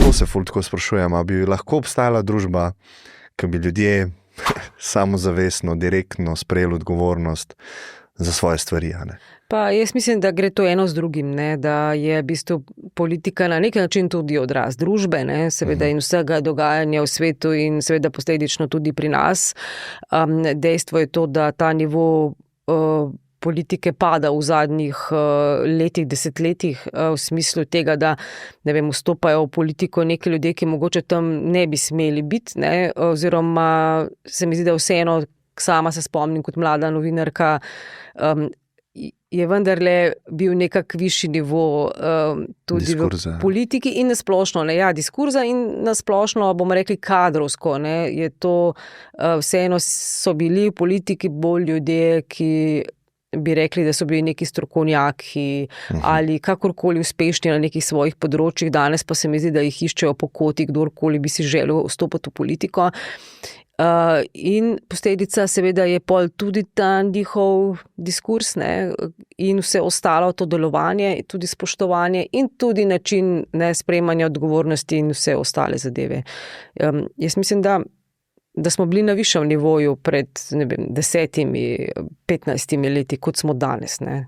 to se ful tako sprašujem, a bi lahko obstajala družba, ki bi ljudje samozavestno, direktno sprejeli odgovornost za svoje stvari, a ne? Pa jaz mislim, da gre to eno z drugim, ne? Da je v bistvu politika na nek način tudi odraz družbe, ne? Seveda in vsega dogajanja v svetu in seveda posledično tudi pri nas. Dejstvo je to, da ta nivo politike pada v zadnjih letih, desetletjih, v smislu tega, da ne vem, vstopajo v politiko neki ljudje, ki mogoče tam ne bi smeli biti, ne? Oziroma se mi zdi, da vseeno, sama se spomnim kot mlada novinarka, je vendarle bil nekak višji nivo tudi Diskurza. v politiki in nasplošno, ne, ja, diskurza in nasplošno, bomo rekli, kadrovsko, ne, je to vseeno so bili v politiki bolj ljudje, ki bi rekli, da so bili neki strokovnjaki ali kakorkoli uspešni na nekih svojih področjih, danes pa se mi zdi, da jih iščejo po koti, kdorkoli bi si želel vstopiti v politiko. In posledica seveda je pol tudi ta njihov diskurs, ne, in vse ostalo, to delovanje, tudi spoštovanje in tudi način, ne, sprejemanja odgovornosti in vse ostale zadeve. Jaz mislim, da smo bili na višjem nivoju pred, ne vem, 10, 15 leti, kot smo danes, ne.